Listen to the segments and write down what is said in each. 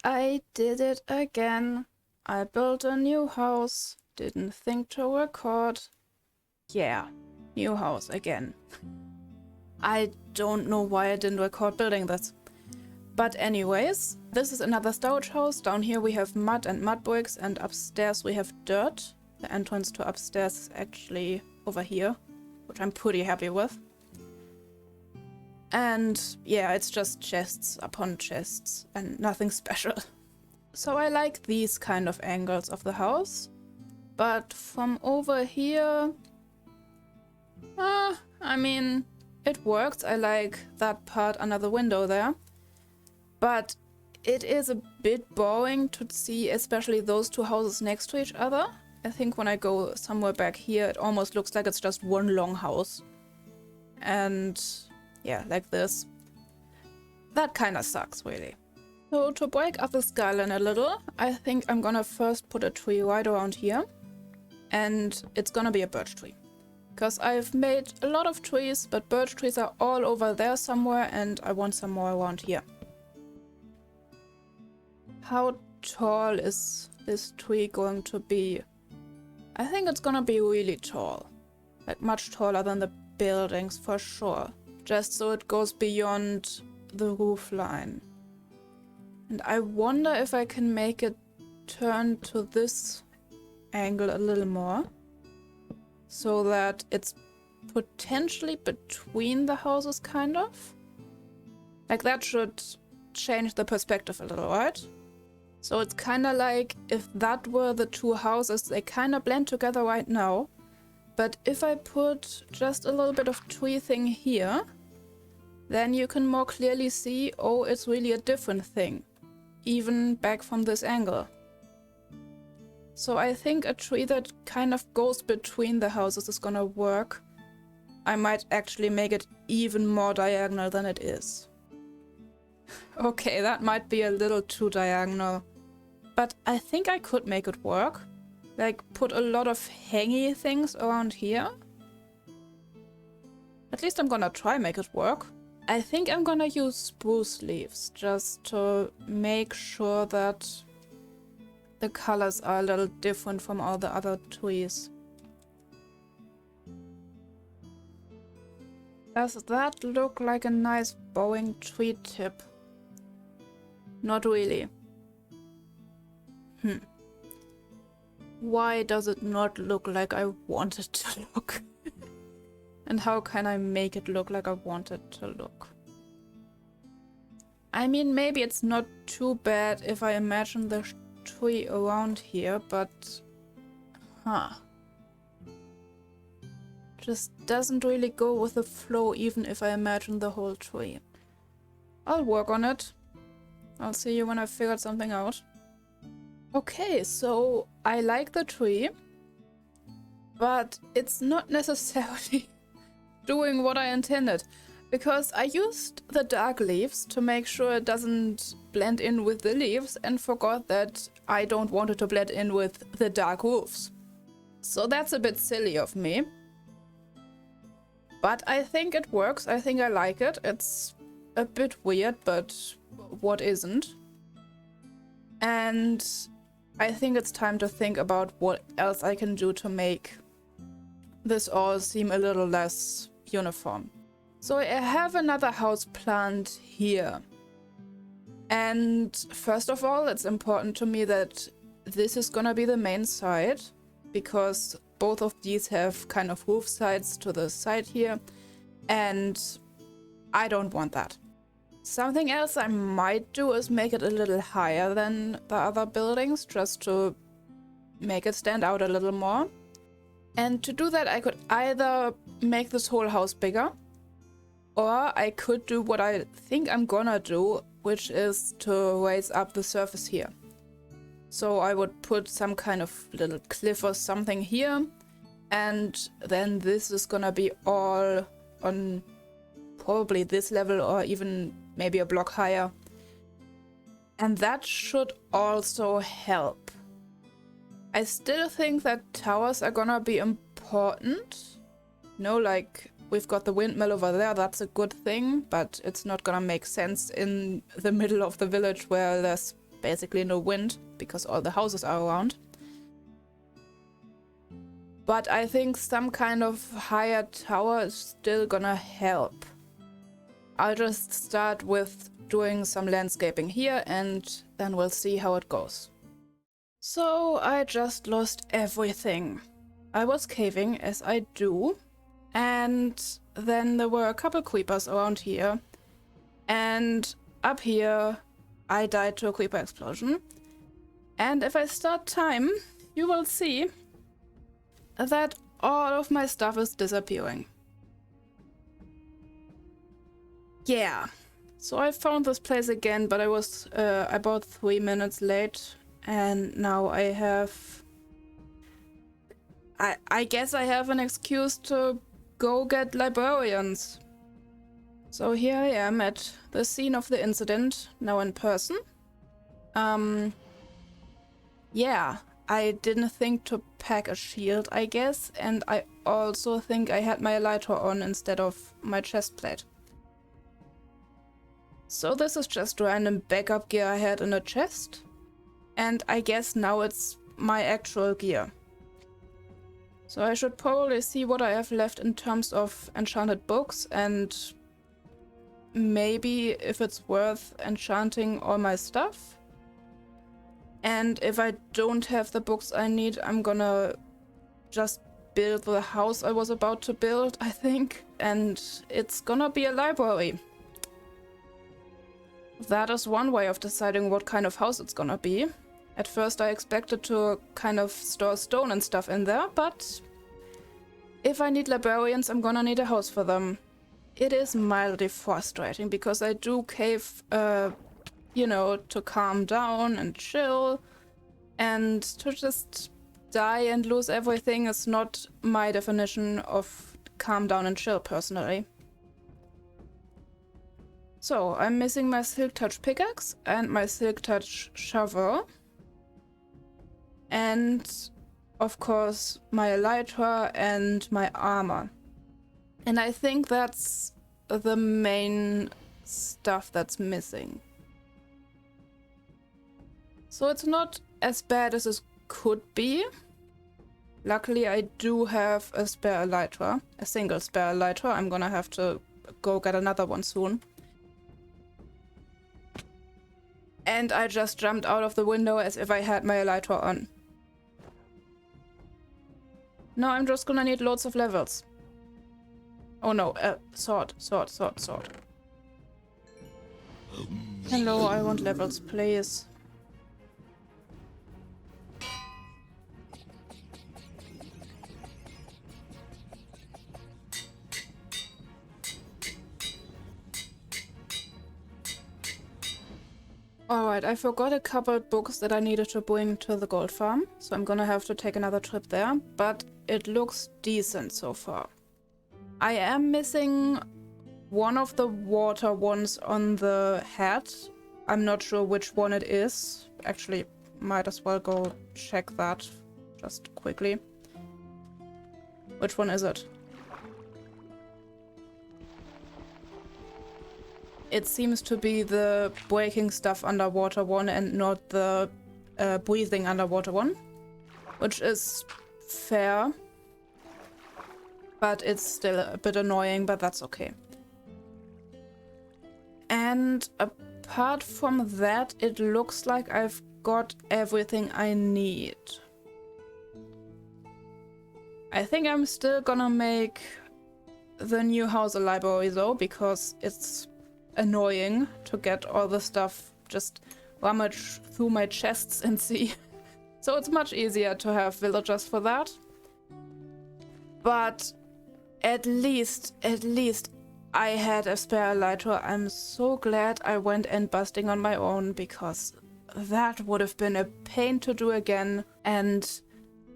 I did it again. I built a new house. Didn't think to record. Yeah, new house again. I don't know why I didn't record building this. But anyways, this is another storage house. Down here we have mud and mud bricks, and upstairs we have dirt. The entrance to upstairs is actually over here, which I'm pretty happy with. And yeah, it's just chests upon chests and nothing special. So I like these kind of angles of the house. But from over here, I mean, it works. I like that part under the window there. But it is a bit boring to see, especially those two houses next to each other. I think when I go somewhere back here, it almost looks like it's just one long house. And yeah, like this. That kind of sucks, really. So to break up the skyline a little, I think I'm gonna first put a tree right around here. And it's gonna be a birch tree. Because I've made a lot of trees, but birch trees are all over there somewhere, and I want some more around here. How tall is this tree going to be? I think it's gonna be really tall. Like much taller than the buildings for sure. Just so it goes beyond the roof line. And I wonder if I can make it turn to this angle a little more. So that it's potentially between the houses, kind of. Like that should change the perspective a little, right? So it's kind of like if that were the two houses, they kind of blend together right now. But if I put just a little bit of tree thing here, then you can more clearly see, oh, it's really a different thing, even back from this angle. So I think a tree that kind of goes between the houses is gonna work. I might actually make it even more diagonal than it is. Okay, that might be a little too diagonal. But I think I could make it work. Like, put a lot of hangy things around here. At least I'm gonna try make it work. I think I'm gonna use spruce leaves just to make sure that the colors are a little different from all the other trees. Does that look like a nice bowing tree tip? Not really. Why does it not look like I want it to look? And how can I make it look like I want it to look? I mean, maybe it's not too bad if I imagine the tree around here, but... Just doesn't really go with the flow even if I imagine the whole tree. I'll work on it. I'll see you when I've figured something out. Okay, so I like the tree, but it's not necessarily doing what I intended, because I used the dark leaves to make sure it doesn't blend in with the leaves and forgot that I don't want it to blend in with the dark roofs. So that's a bit silly of me. But I think it works. I think I like it. It's a bit weird, but what isn't? And I think it's time to think about what else I can do to make this all seem a little less uniform. So I have another house planned here. And first of all, it's important to me that this is gonna be the main side, because both of these have kind of roof sides to the side here, and I don't want that. Something else I might do is make it a little higher than the other buildings, just to make it stand out a little more. And to do that, I could either make this whole house bigger, or I could do what I think I'm gonna do, which is to raise up the surface here. So I would put some kind of little cliff or something here, and then this is gonna be all on probably this level or even maybe a block higher. And that should also help. I still think that towers are gonna be important. No, like, we've got the windmill over there, that's a good thing, but it's not gonna make sense in the middle of the village where there's basically no wind because all the houses are around. But I think some kind of higher tower is still gonna help. I'll just start with doing some landscaping here and then we'll see how it goes. So I just lost everything. I was caving as I do, and then there were a couple creepers around here, and up here I died to a creeper explosion. And if I start time, you will see that all of my stuff is disappearing. Yeah, so I found this place again, but I was about 3 minutes late, and now I have... I guess I have an excuse to go get librarians. So here I am at the scene of the incident, now in person. Yeah, I didn't think to pack a shield, I guess, and I also think I had my elytra on instead of my chest plate. So this is just random backup gear I had in a chest, and I guess now it's my actual gear. So I should probably see what I have left in terms of enchanted books and maybe if it's worth enchanting all my stuff. And if I don't have the books I need, I'm gonna just build the house I was about to build, I think. And it's gonna be a library. That is one way of deciding what kind of house it's gonna be. At first I expected to kind of store stone and stuff in there, but if I need librarians, I'm gonna need a house for them. It is mildly frustrating because I do cave, you know, to calm down and chill, and to just die and lose everything is not my definition of calm down and chill personally. So I'm missing my Silk Touch pickaxe and my Silk Touch shovel. And of course my elytra and my armor. And I think that's the main stuff that's missing. So it's not as bad as it could be. Luckily I do have a spare elytra, a single spare elytra. I'm gonna have to go get another one soon. And I just jumped out of the window as if I had my elytra on. Now I'm just gonna need loads of levels. Oh no, sword. Hello, I want levels, please. Alright, I forgot a couple books that I needed to bring to the gold farm, so I'm gonna have to take another trip there, but it looks decent so far. I am missing one of the water ones on the hat. I'm not sure which one it is. Actually, might as well go check that just quickly. Which one is it? It seems to be the breaking stuff underwater one and not the breathing underwater one, which is fair, but it's still a bit annoying, but that's okay. And apart from that, it looks like I've got everything I need. I think I'm still gonna make the new house a library though, because it's annoying to get all the stuff, just rummage through my chests and see. So it's much easier to have villagers for that. But at least I had a spare elytra. I'm so glad I went end busting on my own, because that would have been a pain to do again. And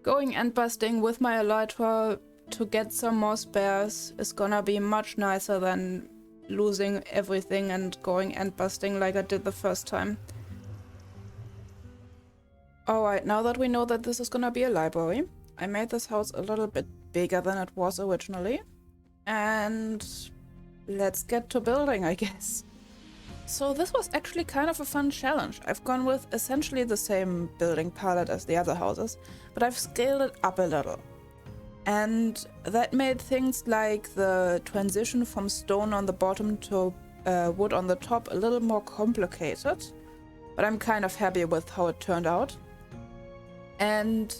going end busting with my elytra to get some more spares is gonna be much nicer than losing everything and going end busting like I did the first time. Alright, now that we know that this is gonna be a library, I made this house a little bit bigger than it was originally. And let's get to building, I guess. So this was actually kind of a fun challenge. I've gone with essentially the same building palette as the other houses, but I've scaled it up a little. And that made things like the transition from stone on the bottom to wood on the top a little more complicated. But I'm kind of happy with how it turned out. And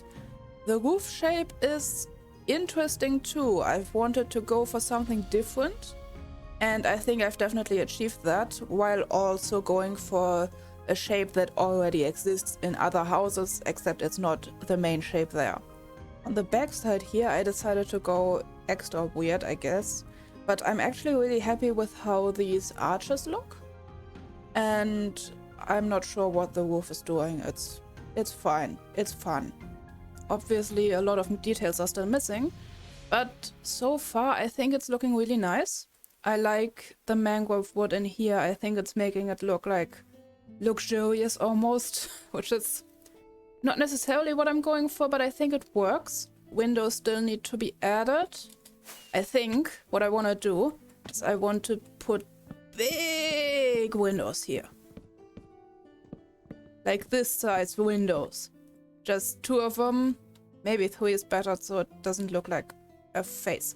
the roof shape is interesting too. I've wanted to go for something different. And I think I've definitely achieved that, while also going for a shape that already exists in other houses, except it's not the main shape there. On the back side here, I decided to go extra weird, I guess. But I'm actually really happy with how these arches look. And I'm not sure what the roof is doing. It's fine. It's fun. Obviously, a lot of details are still missing. But so far, I think it's looking really nice. I like the mangrove wood in here. I think it's making it look like luxurious almost, which is not necessarily what I'm going for, but I think it works. Windows still need to be added. I think what I want to do is I want to put big windows here. Like this size windows. Just 2 of them. Maybe 3 is better so it doesn't look like a face.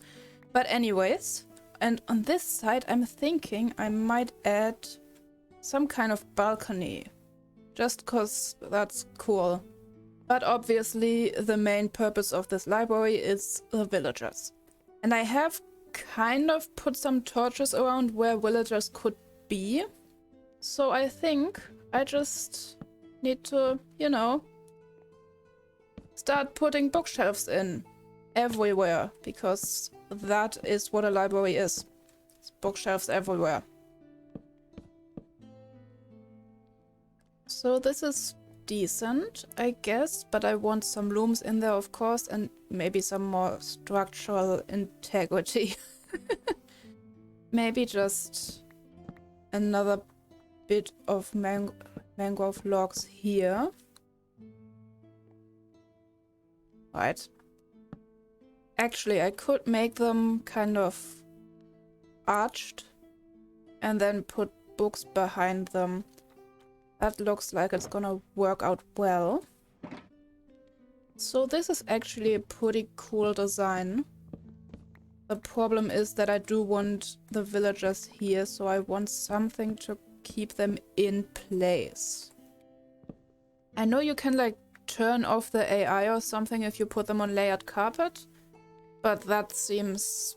But anyways, and on this side I'm thinking I might add some kind of balcony. Just cause that's cool. But obviously the main purpose of this library is the villagers. And I have kind of put some torches around where villagers could be. So I think I just need to, you know, start putting bookshelves in everywhere, because that is what a library is. It's bookshelves everywhere. So this is decent, I guess, but I want some looms in there, of course, and maybe some more structural integrity. Maybe just another bit of mangrove logs here. Right. Actually, I could make them kind of arched and then put books behind them. That looks like it's gonna work out well. So this is actually a pretty cool design. The problem is that I do want the villagers here, so I want something to keep them in place. I know you can like turn off the AI or something if you put them on layered carpet, but that seems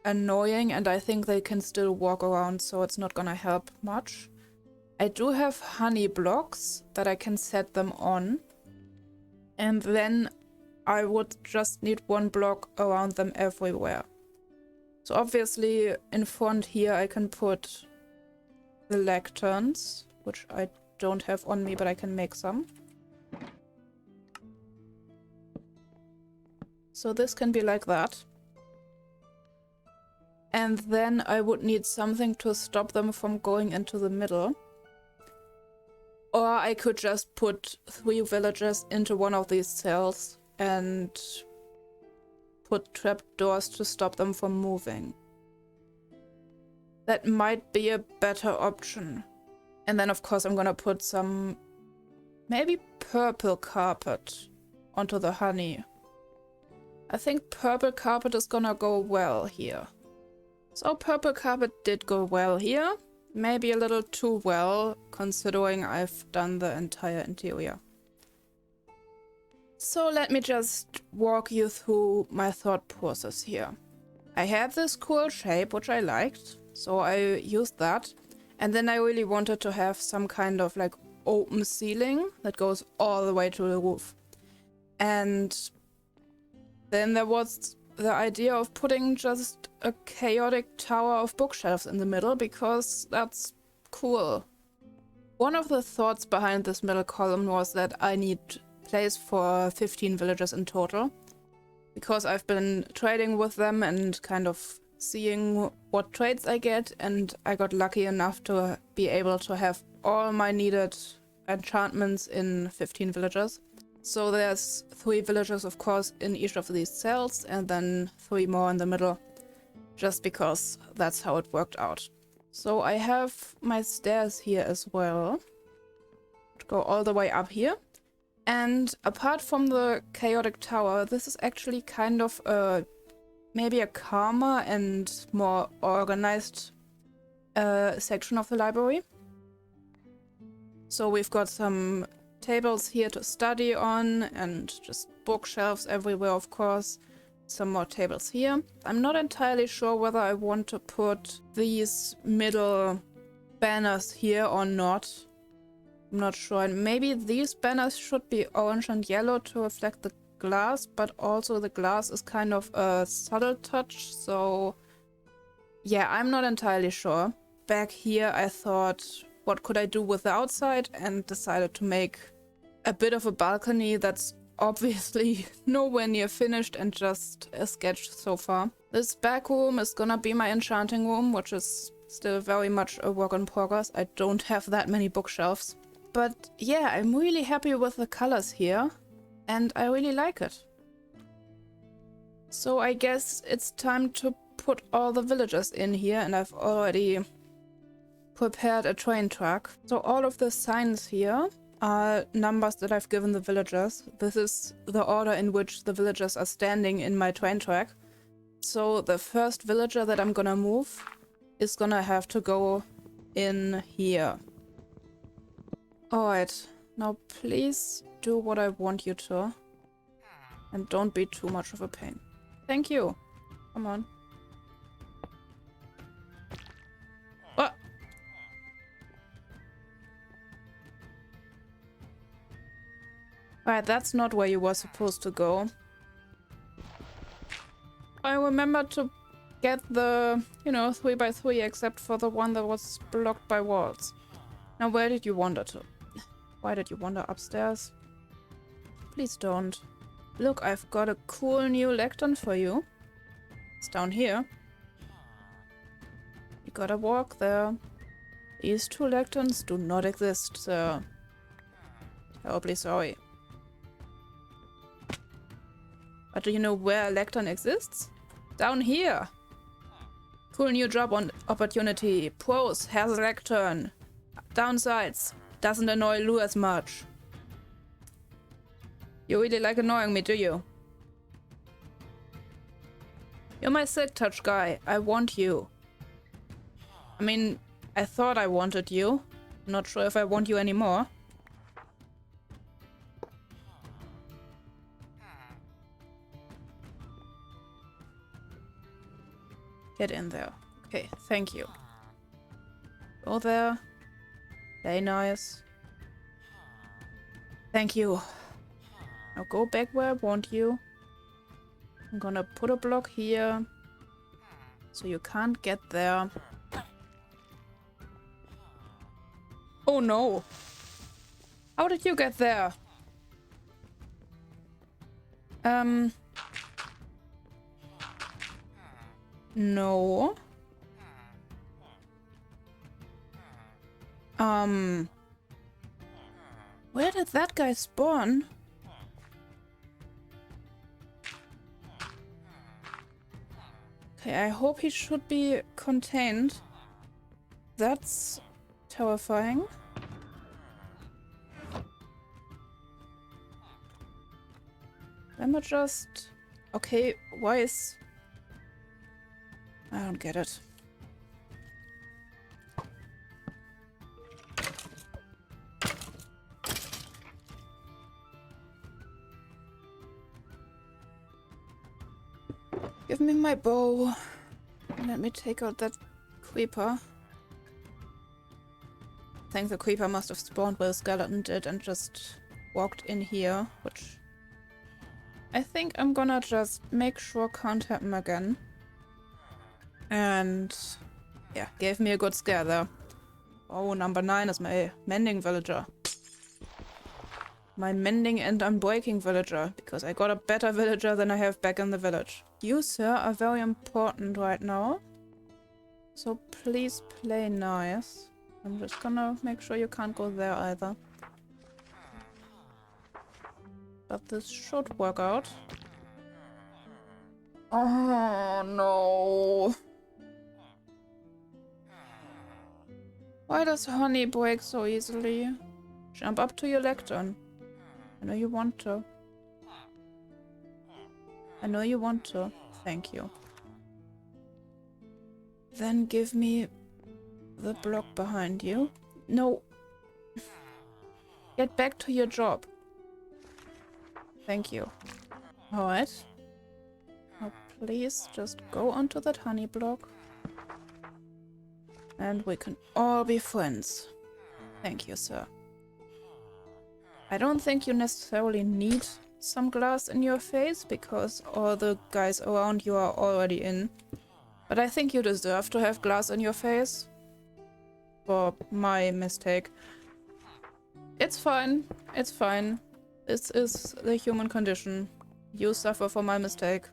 annoying and I think they can still walk around, so it's not gonna help much. I do have honey blocks that I can set them on, and then I would just need 1 block around them everywhere. So obviously in front here I can put the lecterns, which I don't have on me, but I can make some. So this can be like that. And then I would need something to stop them from going into the middle. Or I could just put 3 villagers into one of these cells and put trapdoors to stop them from moving. That might be a better option. And then of course I'm gonna put some maybe purple carpet onto the honey. I think purple carpet is gonna go well here. So purple carpet did go well here. Maybe a little too well, considering I've done the entire interior. So let me just walk you through my thought process here. I had this cool shape, which I liked, so I used that. And then I really wanted to have some kind of like open ceiling that goes all the way to the roof. And then there was the idea of putting just a chaotic tower of bookshelves in the middle, because that's cool. One of the thoughts behind this middle column was that I need place for 15 villagers in total, because I've been trading with them and kind of seeing what trades I get, and I got lucky enough to be able to have all my needed enchantments in 15 villagers. So there's 3 villagers, of course, in each of these cells, and then 3 more in the middle, just because that's how it worked out. So I have my stairs here as well. Go all the way up here. And apart from the chaotic tower, this is actually kind of maybe a calmer and more organized section of the library. So we've got some tables here to study on and just bookshelves everywhere, of course. Some more tables here. I'm not entirely sure whether I want to put these middle banners here or not. I'm not sure. And maybe these banners should be orange and yellow to reflect the glass, but also the glass is kind of a subtle touch, so yeah, I'm not entirely sure. Back here I thought, what could I do with the outside, and decided to make a bit of a balcony that's obviously nowhere near finished and just a sketch so far. This back room is gonna be my enchanting room, which is still very much a work in progress. I don't have that many bookshelves. But yeah, I'm really happy with the colors here, and I really like it. So I guess it's time to put all the villagers in here, and I've already prepared a train track. So all of the signs here are numbers that I've given the villagers. This is the order in which the villagers are standing in my train track. So the first villager that I'm gonna move is gonna have to go in here. Alright, now please do what I want you to. And don't be too much of a pain. Thank you. Come on. What? Right, that's not where you were supposed to go. I remember to get the, 3x3, except for the one that was blocked by walls. Now, where did you wander to? Why did you wander upstairs? Please don't. Look, I've got a cool new lectern for you. It's down here. You gotta walk there. These two lecterns do not exist, sir. Terribly sorry. But do you know where a lectern exists? Down here! Cool new job on opportunity. Pros, has a lectern. Downsides, doesn't annoy Lou as much. You really like annoying me, do you? You're my silk touch guy. I want you. I mean, I thought I wanted you. I'm not sure if I want you anymore. Get in there. Okay, thank you. Go there. Play nice. Thank you. Now go back where I want you. I'm gonna put a block here. So you can't get there. Oh no! How did you get there? No. Where did that guy spawn? Okay, I hope he should be contained. That's terrifying. Am I just... Okay, why is... I don't get it. Give me my bow. Let me take out that creeper. I think the creeper must have spawned where the skeleton did and just walked in here, which I think I'm gonna just make sure can't happen again. And yeah, gave me a good scare there. Oh, number 9 is my mending villager. My mending and unbreaking villager, because I got a better villager than I have back in the village. You, sir, are very important right now. So please play nice. I'm just gonna make sure you can't go there either. But this should work out. Oh no. Why does honey break so easily? Jump up to your lectern. I know you want to. I know you want to. Thank you. Then give me the block behind you. No. Get back to your job. Thank you. Alright. Now please just go onto that honey block. And we can all be friends. Thank you, sir. I don't think you necessarily need some glass in your face, because all the guys around you are already in. But I think you deserve to have glass in your face. For my mistake. It's fine. It's fine. This is the human condition. You suffer for my mistake.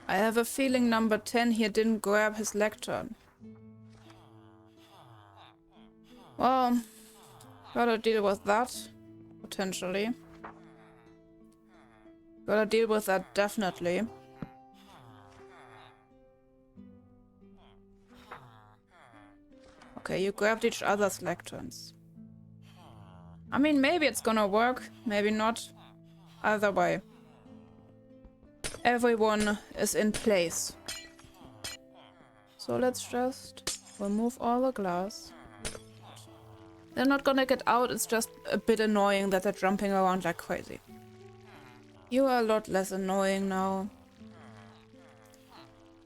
I have a feeling number 10 here didn't grab his lectern. Well, gotta deal with that. Potentially. Gotta deal with that definitely. Okay, you grabbed each other's lecterns. I mean, maybe it's gonna work, maybe not. Either way. Everyone is in place. So let's just remove all the glass. They're not gonna get out, it's just a bit annoying that they're jumping around like crazy. You are a lot less annoying now.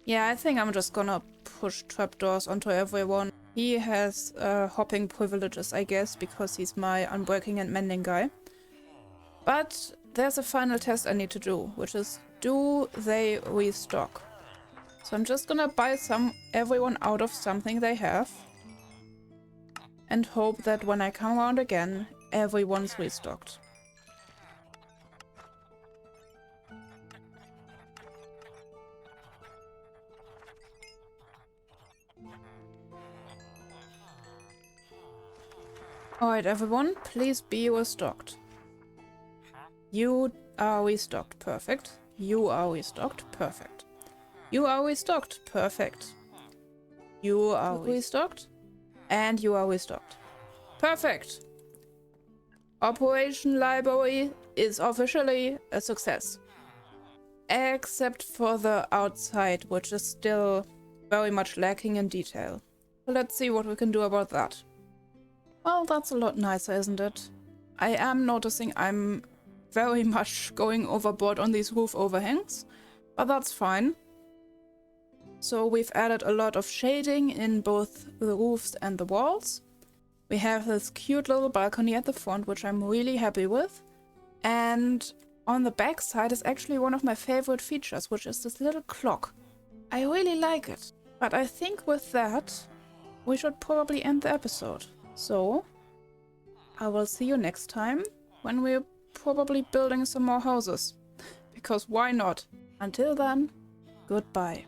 Yeah, I think I'm just gonna push trapdoors onto everyone. He has hopping privileges, I guess, because he's my unbreaking and mending guy. But there's a final test I need to do, which is, do they restock? So I'm just gonna buy everyone out of something they have. And hope that when I come around again, everyone's restocked. Alright everyone, please be restocked. You are restocked, perfect. You are restocked, perfect. You are restocked, perfect. You are restocked. And you are restocked. Perfect! Operation Library is officially a success. Except for the outside, which is still very much lacking in detail. So let's see what we can do about that. Well, that's a lot nicer, isn't it? I am noticing I'm very much going overboard on these roof overhangs, but that's fine. So we've added a lot of shading in both the roofs and the walls. We have this cute little balcony at the front, which I'm really happy with. And on the back side is actually one of my favorite features, which is this little clock. I really like it. But I think with that, we should probably end the episode. So, I will see you next time when we're probably building some more houses. Because why not? Until then, goodbye.